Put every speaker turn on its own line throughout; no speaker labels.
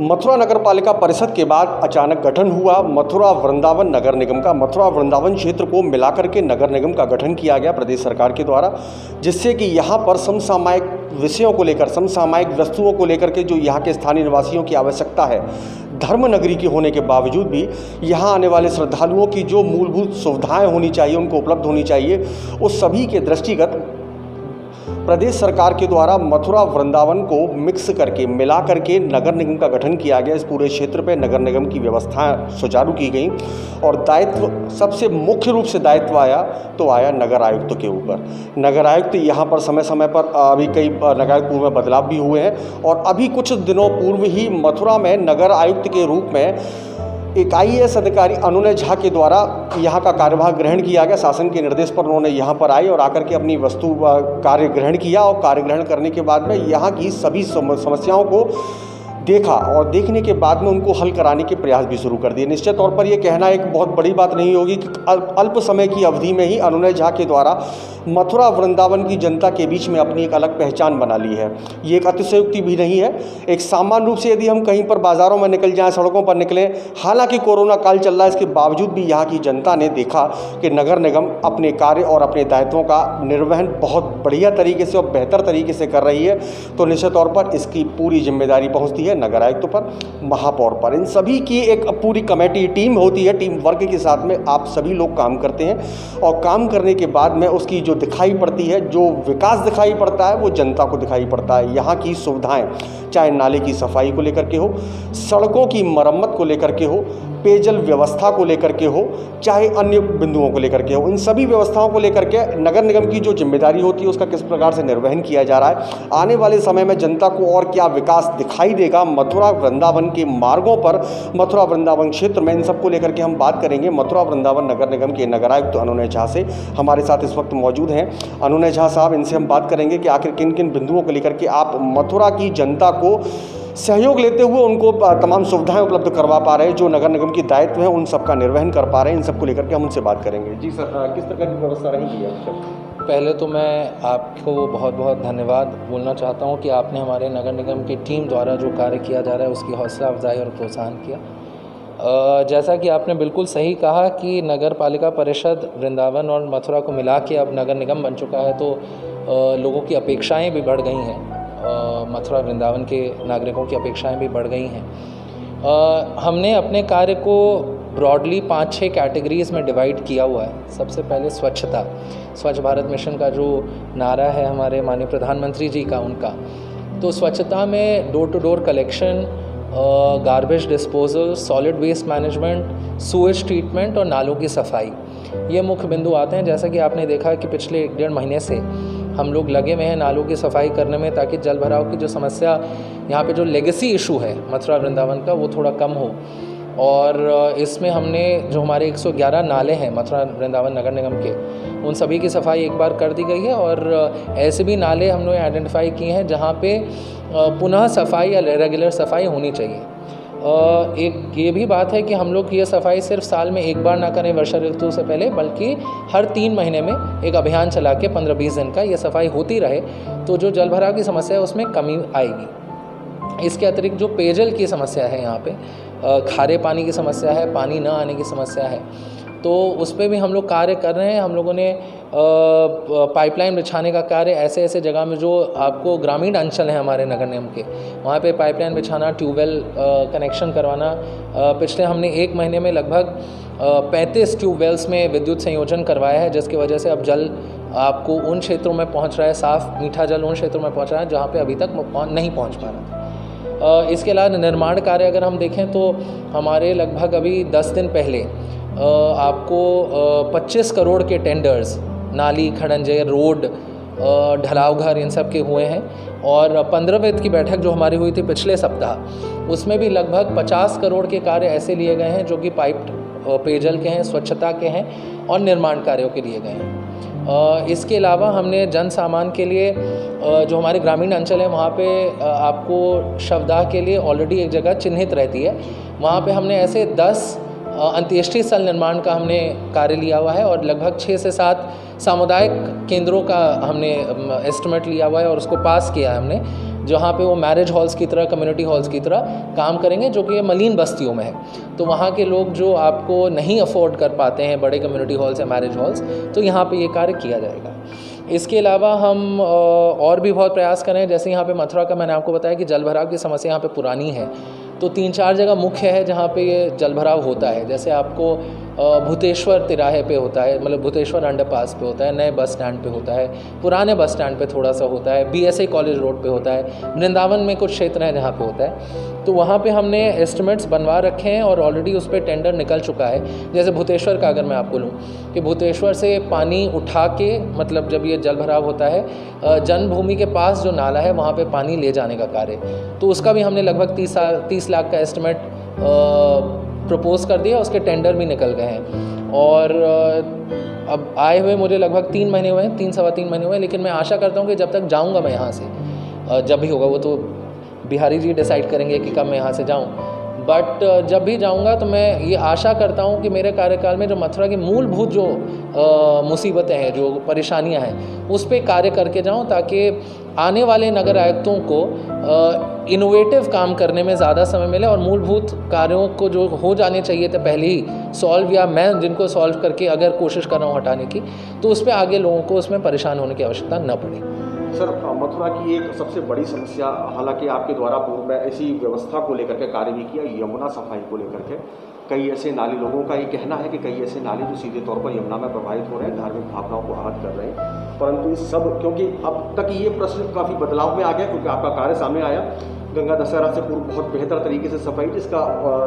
मथुरा नगर पालिका परिषद के बाद अचानक गठन हुआ मथुरा वृंदावन नगर निगम का। मथुरा वृंदावन क्षेत्र को मिलाकर के नगर निगम का गठन किया गया प्रदेश सरकार के द्वारा, जिससे कि यहाँ पर समसामयिक विषयों को लेकर, समसामयिक वस्तुओं को लेकर के जो यहाँ के स्थानीय निवासियों की आवश्यकता है, धर्म नगरी के होने के बावजूद भी यहाँ आने वाले श्रद्धालुओं की जो मूलभूत सुविधाएं होनी चाहिए, उनको उपलब्ध होनी चाहिए, उस सभी के दृष्टिगत प्रदेश सरकार के द्वारा मथुरा वृंदावन को मिक्स करके, मिला करके नगर निगम का गठन किया गया। इस पूरे क्षेत्र पे नगर निगम की व्यवस्थाएं सुचारू की गई और दायित्व, सबसे मुख्य रूप से दायित्व आया नगर आयुक्त के ऊपर। नगर आयुक्त यहाँ पर समय समय पर अभी कई नगर आयुक्त पूर्व में बदलाव भी हुए हैं और अभी कुछ दिनों पूर्व ही मथुरा में नगर आयुक्त के रूप में एक IAS अधिकारी अनुनय झा के द्वारा यहाँ का कार्यभार ग्रहण किया गया। शासन के निर्देश पर उन्होंने यहाँ पर आए और आकर के अपनी वस्तु कार्य ग्रहण किया और कार्य ग्रहण करने के बाद में यहाँ की सभी समस्याओं को देखा और देखने के बाद में उनको हल कराने के प्रयास भी शुरू कर दिए। निश्चित तौर पर यह कहना एक बहुत बड़ी बात नहीं होगी कि अल्प समय की अवधि में ही अनुनय झा के द्वारा मथुरा वृंदावन की जनता के बीच में अपनी एक अलग पहचान बना ली है। ये एक अतिशयोक्ति भी नहीं है। एक सामान्य रूप से यदि हम कहीं पर बाज़ारों में निकल जाएं, सड़कों पर निकलें, हालांकि कोरोना काल चल रहा है, इसके बावजूद भी यहाँ की जनता ने देखा कि नगर निगम अपने कार्य और अपने दायित्वों का निर्वहन बहुत बढ़िया तरीके से और बेहतर तरीके से कर रही है। तो निश्चित तौर पर इसकी पूरी जिम्मेदारी पहुँचती है नगर आयुक्त पर, महापौर पर। इन सभी की एक पूरी कमेटी टीम होती है, टीम वर्क के साथ में आप सभी लोग काम करते हैं और काम करने के बाद में उसकी जो दिखाई पड़ती है, जो विकास दिखाई पड़ता है, वो जनता को दिखाई पड़ता है। यहाँ की सुविधाएं, चाहे नाले की सफाई को लेकर के हो, सड़कों की मरम्मत को लेकर के हो, पेयजल व्यवस्था को लेकर के हो, चाहे अन्य बिंदुओं को लेकर के हो, इन सभी व्यवस्थाओं को लेकर के नगर निगम की जो जिम्मेदारी होती है उसका किस प्रकार से निर्वहन किया जा रहा है। आने वाले समय में जनता को और क्या विकास दिखाई देगा मथुरा वृंदावन के मार्गों पर, मथुरा वृंदावन क्षेत्र में, इन सबको लेकर के हम बात करेंगे मथुरा वृंदावन नगर निगम के नगर आयुक्त अनुनय झा से। हमारे साथ इस वक्त मौजूद हैं अनुनय झा साहब। इनसे हम बात करेंगे कि आखिर किन किन बिंदुओं को लेकर के आप मथुरा की जनता को सहयोग लेते हुए उनको तमाम सुविधाएं उपलब्ध करवा पा रहे हैं, जो नगर निगम की दायित्व है उन सबका निर्वहन कर पा रहे हैं। इन सबको लेकर के हम उनसे बात करेंगे। जी सर, किस प्रकार की व्यवस्था रहेगी अब तक?
पहले तो मैं आपको बहुत बहुत धन्यवाद बोलना चाहता हूं कि आपने हमारे नगर निगम की टीम द्वारा जो कार्य किया जा रहा है उसकी हौसला अफजाई और प्रोत्साहन किया। जैसा कि आपने बिल्कुल सही कहा कि नगर पालिका परिषद वृंदावन और मथुरा को मिला के अब नगर निगम बन चुका है, तो लोगों की अपेक्षाएं भी बढ़ गई हैं। मथुरा वृंदावन के नागरिकों की अपेक्षाएं भी बढ़ गई हैं। हमने अपने कार्य को ब्रॉडली 5-6 कैटेगरीज़ में डिवाइड किया हुआ है। सबसे पहले स्वच्छता, स्वच्छ भारत मिशन का जो नारा है हमारे माननीय प्रधानमंत्री जी का, उनका, तो स्वच्छता में door to door collection, garbage disposal, solid waste management, sewage treatment और नालों की सफाई, ये मुख्य बिंदु आते हैं। जैसा कि आपने देखा कि पिछले 1-1.5 महीने से हम लोग लगे हुए हैं नालों की सफाई करने में, ताकि जल भराव की जो समस्या, यहाँ पे जो लेगेसी इशू है मथुरा वृंदावन का, वो थोड़ा कम हो। और इसमें हमने जो हमारे 111 नाले हैं मथुरा वृंदावन नगर निगम के, उन सभी की सफाई एक बार कर दी गई है। और ऐसे भी नाले हम लोग आइडेंटिफाई किए हैं जहाँ पे पुनः सफाई या रेगुलर सफाई होनी चाहिए। एक ये भी बात है कि हम लोग ये सफाई सिर्फ साल में एक बार ना करें वर्षा ऋतु से पहले, बल्कि हर 3 महीने में एक अभियान चला के 15-20 दिन का ये सफाई होती रहे, तो जो जल भराव की समस्या है उसमें कमी आएगी। इसके अतिरिक्त जो पेयजल की समस्या है, यहाँ पे खारे पानी की समस्या है, पानी न आने की समस्या है, तो उस पर भी हम लोग कार्य कर रहे हैं। हम लोगों ने पाइपलाइन बिछाने का कार्य ऐसे ऐसे जगह में जो आपको ग्रामीण अंचल हैं हमारे नगर निगम के, वहाँ पे पाइपलाइन बिछाना, ट्यूबवेल कनेक्शन करवाना। पिछले हमने 1 महीने में लगभग 35 ट्यूबवेल्स में विद्युत संयोजन करवाया है, जिसकी वजह से अब जल आपको उन क्षेत्रों में पहुँच रहा है, साफ़ मीठा जल उन क्षेत्रों में पहुँच रहा है जहाँ पर अभी तक नहीं पहुँच पा रहा था। इसके अलावा निर्माण कार्य अगर हम देखें तो हमारे लगभग अभी 10 दिन पहले आपको 25 करोड़ के टेंडर्स नाली, खड़ंजे, रोड, ढलाव घर, इन सब के हुए हैं। और 15वें वित्त की बैठक जो हमारी हुई थी पिछले सप्ताह, उसमें भी लगभग 50 करोड़ के कार्य ऐसे लिए गए हैं जो कि पाइप पेयजल के हैं, स्वच्छता के हैं और निर्माण कार्यों के लिए गए हैं। इसके अलावा हमने जन सामान के लिए जो हमारे ग्रामीण अंचल है वहाँ पे आपको शवदाह के लिए ऑलरेडी एक जगह चिन्हित रहती है, वहाँ पे हमने ऐसे 10 अंत्येष्टि स्थल निर्माण का हमने कार्य लिया हुआ है और लगभग 6 से 7 सामुदायिक केंद्रों का हमने एस्टिमेट लिया हुआ है और उसको पास किया है हमने, जहाँ पे वो मैरिज हॉल्स की तरह, कम्युनिटी हॉल्स की तरह काम करेंगे, जो कि मलिन बस्तियों में है। तो वहाँ के लोग जो आपको नहीं अफोर्ड कर पाते हैं बड़े कम्युनिटी हॉल्स या मैरिज हॉल्स, तो यहाँ पे ये कार्य किया जाएगा। इसके अलावा हम और भी बहुत प्रयास करें, जैसे यहाँ पे मथुरा का मैंने आपको बताया कि जल भराव की समस्या यहाँ पे पुरानी है, तो 3-4 जगह मुख्य है जहाँ पे ये जल भराव होता है। जैसे आपको भूतेश्वर तिराहे पे होता है, मतलब भूतेश्वर अंडरपास पे होता है, नए बस स्टैंड पे होता है, पुराने बस स्टैंड पे थोड़ा सा होता है, BSA कॉलेज रोड पे होता है, वृंदावन में कुछ क्षेत्र हैं जहाँ पे होता है। तो वहाँ पे हमने एस्टिमेट्स बनवा रखे हैं और ऑलरेडी उस पर टेंडर निकल चुका है। जैसे भूतेश्वर का अगर मैं आपको लूँ कि भूतेश्वर से पानी उठा के, मतलब जब ये जल भराव होता है, जन्मभूमि के पास जो नाला है वहाँ पे पानी ले जाने का कार्य, तो उसका भी हमने लगभग 30 लाख का एस्टिमेट प्रपोज कर दिया, उसके टेंडर भी निकल गए हैं। और अब आए हुए मुझे लगभग 3 महीने हुए हैं, 3-3.25 महीने हुए हैं, लेकिन मैं आशा करता हूँ कि जब तक जाऊँगा मैं यहाँ से, जब भी होगा वो तो बिहारी जी डिसाइड करेंगे कि कब मैं यहाँ से जाऊँ, बट जब भी जाऊँगा तो मैं ये आशा करता हूँ कि मेरे कार्यकाल में जो मथुरा की मूलभूत जो मुसीबतें हैं, जो परेशानियाँ हैं, उस पर कार्य करके जाऊँ, ताकि आने वाले नगर आयुक्तों को इनोवेटिव काम करने में ज़्यादा समय मिले और मूलभूत कार्यों को जो हो जाने चाहिए थे पहले ही सॉल्व, या मैं जिनको सॉल्व करके अगर कोशिश कर रहा हूँ हटाने की, तो उस पर आगे लोगों को उसमें परेशान होने की आवश्यकता न पड़े।
सर, मथुरा की एक सबसे बड़ी समस्या, हालांकि आपके द्वारा पूर्व में ऐसी व्यवस्था को लेकर के कार्य भी किया, यमुना सफाई को लेकर के कई ऐसे नाले, लोगों का ये कहना है कि कई ऐसे नाले जो सीधे तौर पर यमुना में प्रभावित हो रहे हैं, धार्मिक भावनाओं को आहत कर रहे हैं, परंतु इस सब, क्योंकि अब तक ये प्रश्न काफ़ी बदलाव में आ गया, क्योंकि आपका कार्य सामने आया गंगा दशहरा से पूर्व बहुत बेहतर तरीके से सफाई, जिसका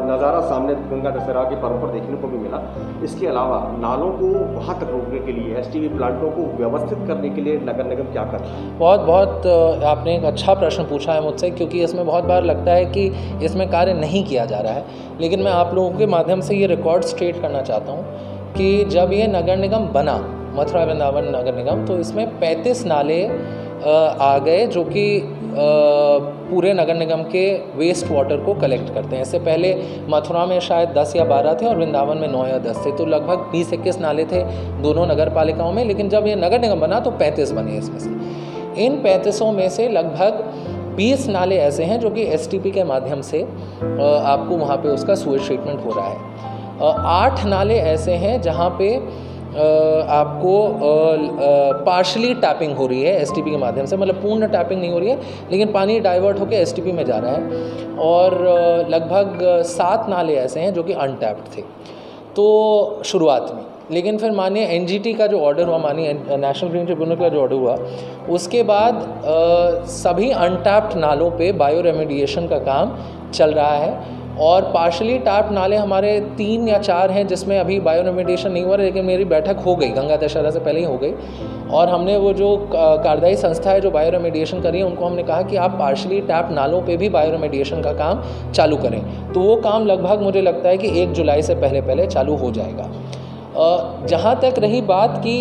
नज़ारा सामने गंगा दशहरा के पर्व पर देखने को भी मिला। इसके अलावा नालों को वहाँ तक रोकने के लिए, STP प्लांटों को व्यवस्थित करने के लिए नगर निगम क्या कर रहा है?
बहुत आपने एक अच्छा प्रश्न पूछा है मुझसे, क्योंकि इसमें बहुत बार लगता है कि इसमें कार्य नहीं किया जा रहा है, लेकिन मैं आप लोगों के माध्यम से ये रिकॉर्ड स्ट्रेट करना चाहता हूँ कि जब ये नगर निगम बना, मथुरा वृंदावन नगर निगम, तो इसमें 35 नाले आ गए जो कि पूरे नगर निगम के वेस्ट वाटर को कलेक्ट करते हैं। इससे पहले मथुरा में शायद 10 या 12 थे और वृंदावन में 9 या 10 थे, तो लगभग 20-21 नाले थे दोनों नगर पालिकाओं में। लेकिन जब ये नगर निगम बना तो 35 बने इसमें से। इन 35 में से लगभग 20 नाले ऐसे हैं जो कि STP के माध्यम से आपको वहाँ पे उसका सूएज ट्रीटमेंट हो रहा है। 8 नाले ऐसे हैं जहाँ पे आपको पार्शली टैपिंग हो रही है STP के माध्यम से, मतलब पूर्ण टैपिंग नहीं हो रही है, लेकिन पानी डाइवर्ट होकर STP में जा रहा है। और लगभग 7 नाले ऐसे हैं जो कि अनटैप्ड थे तो शुरुआत में, लेकिन फिर मानिए NGT का जो ऑर्डर हुआ, मानिए नेशनल ग्रीन ट्रिब्यूनल का जो ऑर्डर हुआ, उसके बाद सभी अनटैप्ड नालों पे बायो रेमेडिएशन का काम चल रहा है। और पार्शली टैप्ड नाले हमारे 3 या 4 हैं जिसमें अभी बायो रेमेडिएशन नहीं हुआ, लेकिन मेरी बैठक हो गई, गंगा दशहरा से पहले ही हो गई, और हमने वो जो कार्यदायी संस्था है जो बायो रेमेडिएशन कर रही है, उनको हमने कहा कि आप पार्शली टैप्ड नालों पे भी बायो रेमेडिएशन का काम चालू करें। तो वो काम लगभग मुझे लगता है कि 1 जुलाई से पहले चालू हो जाएगा। जहाँ तक रही बात कि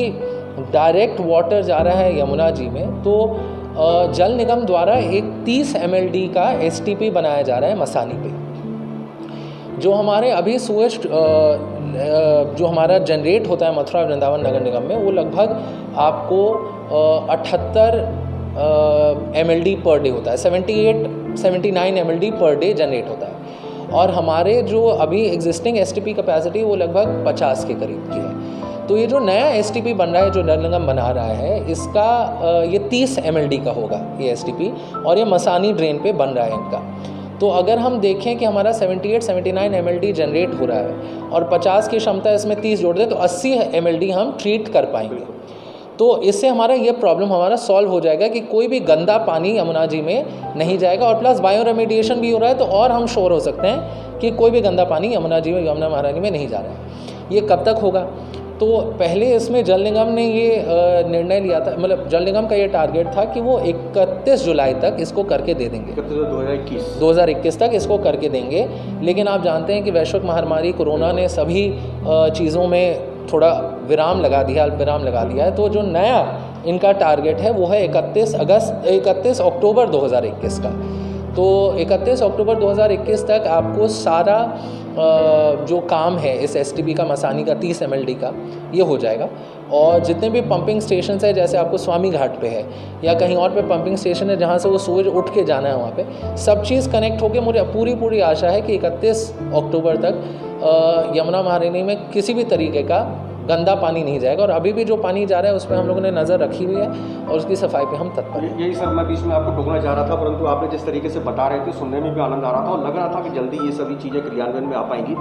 डायरेक्ट वाटर जा रहा है यमुना जी में, तो जल निगम द्वारा एक 30 MLD का STP बनाया जा रहा है मसानी पे। जो हमारे अभी सूएज जो हमारा जनरेट होता है मथुरा वृंदावन नगर निगम में, वो लगभग आपको 78 MLD पर डे होता है, 78-79 MLD पर डे जनरेट होता है। और हमारे जो अभी एग्जिस्टिंग STP कैपेसिटी वो लगभग 50 के करीब की है। तो ये जो नया STP बन रहा है, जो नगर निगम बना रहा है, इसका ये 30 MLD का होगा ये STP, और ये मसानी ड्रेन पे बन रहा है इनका। तो अगर हम देखें कि हमारा 78-79 MLD जनरेट हो रहा है और 50 की क्षमता इसमें 30 जोड़ दें तो 80 MLD हम ट्रीट कर पाएंगे। तो इससे हमारा ये प्रॉब्लम हमारा सॉल्व हो जाएगा कि कोई भी गंदा पानी यमुना जी में नहीं जाएगा, और प्लस बायो रेमेडिएशन भी हो रहा है, तो और हम श्योर हो सकते हैं कि कोई भी गंदा पानी यमुना जी में, यमुना महारानी में नहीं जा रहा है। ये कब तक होगा? तो पहले इसमें जल निगम ने ये निर्णय लिया था, मतलब जल निगम का ये टारगेट था कि वो 31 जुलाई तक इसको करके दे देंगे, 2021 तक इसको करके देंगे। लेकिन आप जानते हैं कि वैश्विक महामारी कोरोना ने सभी चीज़ों में थोड़ा विराम लगा दिया है। तो जो नया इनका टारगेट है वो है 31 अक्टूबर 2021 का। तो 31 अक्टूबर 2021 तक आपको सारा जो काम है इस STP का, मसानी का 30 MLD का, ये हो जाएगा। और जितने भी पंपिंग स्टेशन है, जैसे आपको स्वामी घाट पे है या कहीं और पे पंपिंग स्टेशन है जहाँ से वो सूरज उठ के जाना है, वहाँ पे सब चीज़ कनेक्ट होकर मुझे पूरी आशा है कि 31 अक्टूबर तक यमुना महारानी में किसी भी तरीके का गंदा पानी नहीं जाएगा। और अभी भी जो पानी जा रहा है उस पर हम लोगों ने नज़र रखी हुई है और उसकी सफाई पे हम तत्पर हैं।
यही सर, मैं बीच में आपको टोकना चाह रहा था, परंतु आपने जिस तरीके से बता रहे थे सुनने में भी आनंद आ रहा था और लग रहा था कि जल्दी ये सभी चीज़ें क्रियान्वयन में आ पाएंगी।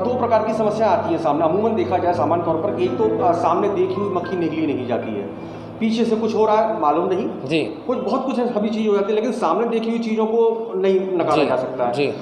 दो प्रकार की समस्या आती है सामने, अमूमन देखा जाए सामान्य तौर पर। एक तो सामने देखी हुई मक्खी निकली नहीं जाती है, पीछे से कुछ हो रहा है मालूम नहीं जी, बहुत कुछ सभी चीज़ हो जाती है, लेकिन सामने देखी हुई चीज़ों को नहीं नकारा जा सकता है जी।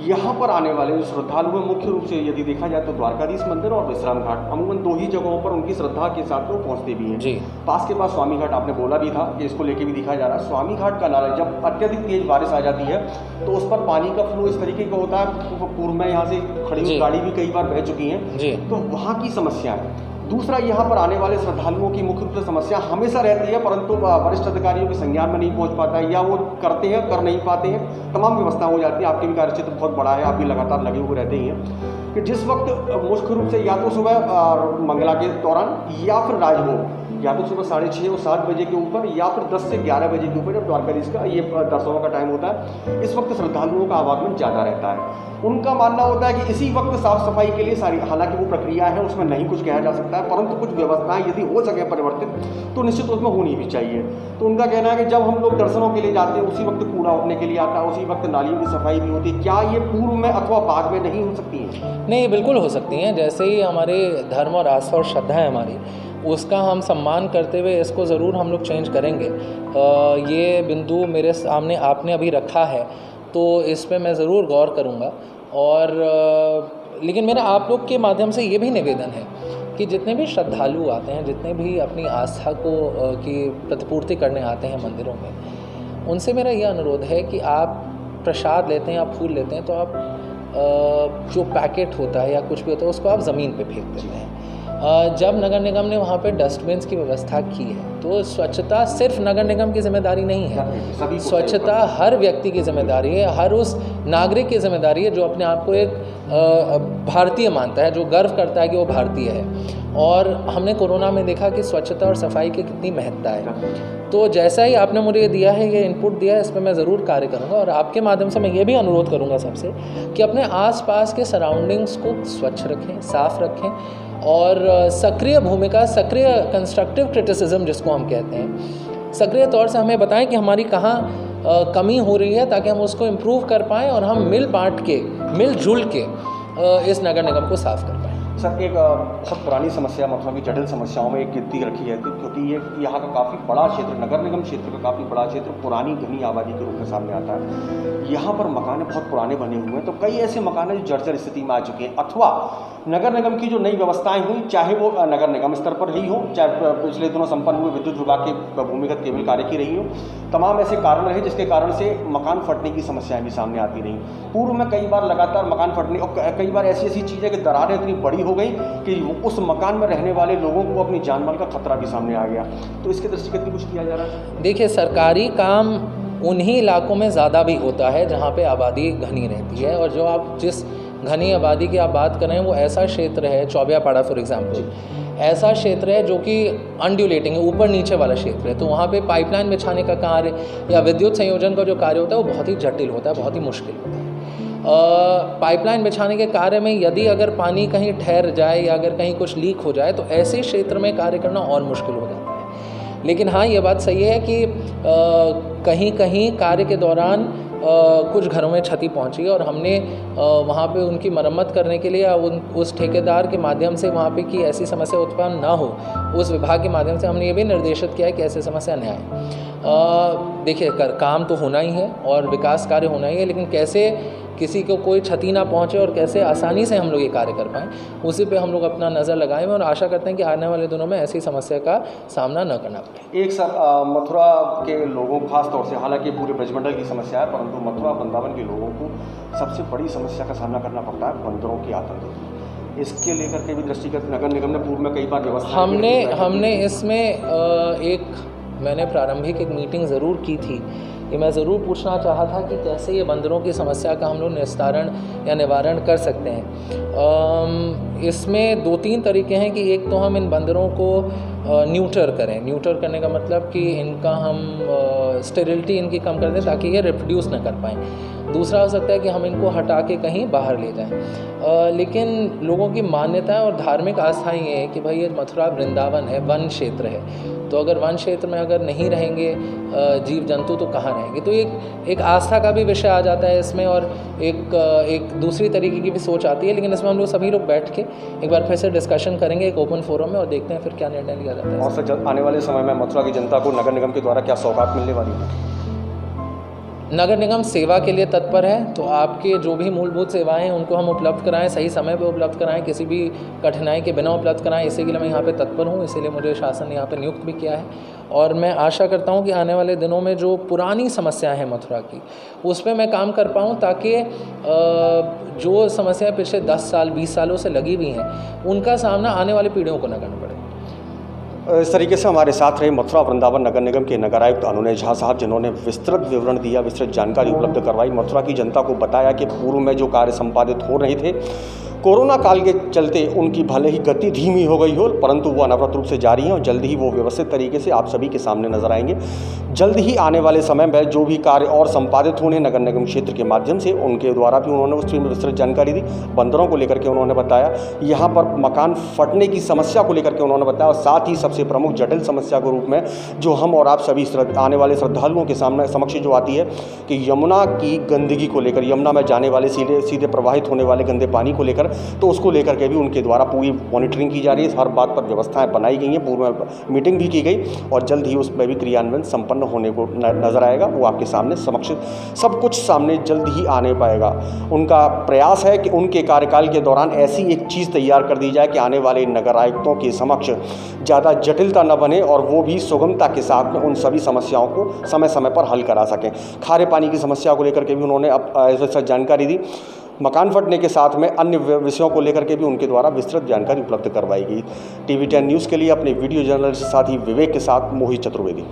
यहाँ पर आने वाले जो श्रद्धालु हैं, मुख्य रूप से यदि देखा जाए तो द्वारकाधीश मंदिर और विश्राम घाट, अमूमन 2 ही जगहों पर उनकी श्रद्धा के साथ वो पहुँचते भी हैं जी। पास के पास स्वामी घाट आपने बोला भी था कि इसको लेके भी दिखा जा रहा है। स्वामी घाट का नाला जब अत्यधिक तेज बारिश आ जाती है तो उस पर पानी का फ्लो इस तरीके का होता है, पूर्व में यहाँ से खड़ी हुई गाड़ी भी कई बार बह चुकी है, तो वहाँ की समस्या है। दूसरा, यहाँ पर आने वाले श्रद्धालुओं की मुख्य रूप से समस्या हमेशा रहती है, परंतु वरिष्ठ अधिकारियों के संज्ञान में नहीं पहुँच पाता है, या वो करते हैं कर नहीं पाते हैं। तमाम व्यवस्था हो जाती है, आपके भी कार्यक्षेत्र बहुत बड़ा है, आप भी लगातार लगे हुए रहते ही हैं, कि जिस वक्त मुख्य रूप से या तो सुबह मंगला के दौरान या फिर राजभोग, या तो सुबह 6:30 और 7 बजे के ऊपर या फिर 10 से 11 बजे के ऊपर, जब द्वारकाधीश का ये दर्शनों का टाइम होता है, इस वक्त श्रद्धालुओं का आवागमन ज़्यादा रहता है। उनका मानना होता है कि इसी वक्त साफ सफाई के लिए सारी, हालांकि वो प्रक्रिया है उसमें नहीं कुछ कहा जा सकता है, परंतु कुछ व्यवस्थाएं यदि हो सके परिवर्तित तो निश्चित उसमें होनी भी चाहिए। तो उनका कहना है कि जब हम लोग दर्शनों के लिए जाते हैं उसी वक्त कूड़ा उठने के लिए आता है, उसी वक्त नालियों की सफाई भी होती है, क्या ये पूर्व में अथवा बाद में नहीं हो सकती है?
नहीं, बिल्कुल हो सकती हैं। जैसे ही हमारे धर्म और आस्था और श्रद्धा है हमारी, उसका हम सम्मान करते हुए इसको ज़रूर हम लोग चेंज करेंगे। ये बिंदु मेरे सामने आपने अभी रखा है तो इस पे मैं ज़रूर गौर करूँगा। और लेकिन मेरा आप लोग के माध्यम से ये भी निवेदन है कि जितने भी श्रद्धालु आते हैं, जितने भी अपनी आस्था को की प्रतिपूर्ति करने आते हैं मंदिरों में, उनसे मेरा ये अनुरोध है कि आप प्रसाद लेते हैं, आप फूल लेते हैं, तो आप जो पैकेट होता है या कुछ भी होता है उसको आप ज़मीन पे फेंक देते हैं। जब नगर निगम ने वहाँ पे डस्टबिन्स की व्यवस्था की है तो स्वच्छता सिर्फ नगर निगम की जिम्मेदारी नहीं है, स्वच्छता हर व्यक्ति की जिम्मेदारी है, हर उस नागरिक की जिम्मेदारी है जो अपने आप को एक भारतीय मानता है, जो गर्व करता है कि वो भारतीय है। और हमने कोरोना में देखा कि स्वच्छता और सफाई की कितनी महत्ता है। तो जैसा ही आपने मुझे दिया है, ये इनपुट दिया है, इस पर मैं ज़रूर कार्य करूँगा। और आपके माध्यम से मैं ये भी अनुरोध करूँगा सबसे कि अपने आसपास के सराउंडिंग्स को स्वच्छ रखें, साफ़ रखें और सक्रिय भूमिका, सक्रिय कंस्ट्रक्टिव क्रिटिसिज्म जिसको हम कहते हैं, सक्रिय तौर से हमें बताएं कि हमारी कहाँ कमी हो रही है, ताकि हम उसको इम्प्रूव कर पाएँ और हम मिलजुल के इस नगर निगम को साफ़ कर पाएँ।
सर, एक बहुत पुरानी समस्या, मतलब की जटिल समस्याओं में एक गिनती रखी है, क्योंकि ये यहाँ का काफ़ी बड़ा क्षेत्र, नगर निगम क्षेत्र का काफ़ी बड़ा क्षेत्र पुरानी घनी आबादी के रूप में सामने आता है। यहाँ पर मकान बहुत पुराने बने हुए हैं, तो कई ऐसे मकान हैं जो जर्जर स्थिति में आ चुके हैं, अथवा नगर निगम की जो नई व्यवस्थाएं हुई, चाहे वो नगर निगम स्तर पर ही हो, चाहे पिछले दिनों संपन्न हुए विद्युत विभाग के भूमिगत केबल कार्य की रही हो, तमाम ऐसे कारण रहे जिसके कारण से मकान फटने की समस्याएं भी सामने आती रहीं। पूर्व में कई बार लगातार मकान फटने और कई बार ऐसी चीज़ें कि दरारें इतनी बड़ी हो गई कि उस मकान में रहने वाले लोगों को अपनी जान माल का खतरा भी सामने आ गया। तो इसके दृष्टिगत भी कुछ किया जा रहा है?
देखिए, सरकारी काम उन्हीं इलाकों में ज़्यादा भी होता है जहाँ पे आबादी घनी रहती है, और जो आप जिस घनी आबादी की आप बात कर रहे हैं वो ऐसा क्षेत्र है, चौबियापाड़ा फॉर एग्जांपल, ऐसा क्षेत्र है जो कि अनड्यूलेटिंग है, ऊपर नीचे वाला क्षेत्र है। तो वहाँ पे पाइपलाइन बिछाने का कार्य या विद्युत संयोजन का जो कार्य होता है वो बहुत ही जटिल होता है, बहुत ही मुश्किल होता है। पाइपलाइन बिछाने के कार्य में यदि अगर पानी कहीं ठहर जाए या अगर कहीं कुछ लीक हो जाए तो ऐसे क्षेत्र में कार्य करना और मुश्किल हो जाता है। लेकिन हाँ, ये बात सही है कि कहीं कहीं कार्य के दौरान कुछ घरों में क्षति पहुंची और हमने वहाँ पे उनकी मरम्मत करने के लिए उस ठेकेदार के माध्यम से वहाँ पे कि ऐसी समस्या उत्पन्न ना हो, उस विभाग के माध्यम से हमने ये भी निर्देशित किया है कि ऐसी समस्या न आए। देखिए, काम तो होना ही है और विकास कार्य होना ही है, लेकिन कैसे किसी को कोई क्षति ना पहुंचे और कैसे आसानी से हम लोग ये कार्य कर पाएँ, उसी पे हम लोग अपना नज़र लगाएं और आशा करते हैं कि आने वाले दिनों में ऐसी समस्या का सामना न करना पड़े।
एक सर, मथुरा के लोगों, खास तौर से, हालांकि पूरे ब्रजमंडल की समस्या है, परंतु मथुरा वृंदावन के लोगों को सबसे बड़ी समस्या का सामना करना पड़ता है बंदरों के आतंक। इसके लेकर के भी दृष्टिगत नगर निगम ने पूर्व में कई बार व्यवस्था
हमने इसमें मैंने प्रारंभिक एक मीटिंग ज़रूर की थी कि मैं ज़रूर पूछना चाहा था कि कैसे ये बंदरों की समस्या का हम लोग निस्तारण या निवारण कर सकते हैं। इसमें 2-3 तरीके हैं कि एक तो हम इन बंदरों को न्यूटर करें। न्यूटर करने का मतलब कि इनका हम स्टेरिलिटी इनकी कम कर दें ताकि ये रिप्रोड्यूस ना कर पाएँ। दूसरा हो सकता है कि हम इनको हटा के कहीं बाहर ले जाएं। लेकिन लोगों की मान्यताएं और धार्मिक आस्थाएं ये है कि भाई ये मथुरा वृंदावन है, वन क्षेत्र है, तो अगर वन क्षेत्र में अगर नहीं रहेंगे जीव जंतु तो कहाँ रहेंगे। तो एक आस्था का भी विषय आ जाता है इसमें, और एक दूसरी तरीके की भी सोच आती है। लेकिन इसमें हम लोग सभी लोग बैठ के एक बार फिर से डिस्कशन करेंगे एक ओपन फोरम में, और देखते हैं फिर क्या निर्णय लिया जाता है।
और सर, आने वाले समय में मथुरा की जनता को नगर निगम के द्वारा क्या सौगात मिलने वाली है?
नगर निगम सेवा के लिए तत्पर है, तो आपके जो भी मूलभूत सेवाएं हैं उनको हम उपलब्ध कराएं, सही समय पे उपलब्ध कराएं, किसी भी कठिनाई के बिना उपलब्ध कराएं। इसी के लिए मैं यहाँ पे तत्पर हूँ, इसीलिए मुझे शासन ने यहाँ पे नियुक्त भी किया है। और मैं आशा करता हूँ कि आने वाले दिनों में जो पुरानी समस्याएं हैं मथुरा की, उस पर मैं काम कर पाऊँ, ताकि जो समस्याएँ पिछले 10 साल 20 सालों से लगी हुई हैं उनका सामना आने वाली पीढ़ियों को न करना पड़े।
इस तरीके से हमारे साथ रहे मथुरा वृंदावन नगर निगम के नगर आयुक्त अनुनय झा साहब, जिन्होंने विस्तृत विवरण दिया, विस्तृत जानकारी उपलब्ध करवाई, मथुरा की जनता को बताया कि पूर्व में जो कार्य संपादित हो रहे थे कोरोना काल के चलते उनकी भले ही गति धीमी हो गई हो, परंतु वो अनवरत रूप से जारी हैं और जल्द ही वो व्यवस्थित तरीके से आप सभी के सामने नजर आएंगे। जल्द ही आने वाले समय में जो भी कार्य और संपादित होने नगर निगम क्षेत्र के माध्यम से, उनके द्वारा भी उन्होंने उस में विस्तृत जानकारी दी। बंदरों को लेकर के उन्होंने बताया, यहाँ पर मकान फटने की समस्या को लेकर के उन्होंने बताया, और साथ ही सबसे प्रमुख जटिल समस्या के रूप में जो हम और आप सभी आने वाले श्रद्धालुओं के सामने समक्ष जो आती है कि यमुना की गंदगी को लेकर, यमुना में जाने वाले सीधे प्रवाहित होने वाले गंदे पानी को लेकर, तो उसको लेकर के भी उनके द्वारा पूरी मॉनिटरिंग की जा रही है। हर बात पर व्यवस्थाएं बनाई गई हैं, पूर्व में मीटिंग भी की गई, और जल्द ही उसमें भी क्रियान्वयन संपन्न होने को नजर आएगा। वो आपके सामने समक्ष सब कुछ सामने जल्द ही आने पाएगा। उनका प्रयास है कि उनके कार्यकाल के दौरान ऐसी एक चीज़ तैयार कर दी जाए कि आने वाले नगर आयुक्तों के समक्ष ज़्यादा जटिलता न बने, और वो भी सुगमता के साथ में उन सभी समस्याओं को समय समय पर हल करा सकें। खारे पानी की समस्या को लेकर के भी उन्होंने अब जानकारी दी। मकान फटने के साथ में अन्य विषयों को लेकर के भी उनके द्वारा विस्तृत जानकारी उपलब्ध करवाई गई। TV10 न्यूज़ के लिए अपने वीडियो जर्नलिस्ट साथी विवेक के साथ मोहित चतुर्वेदी।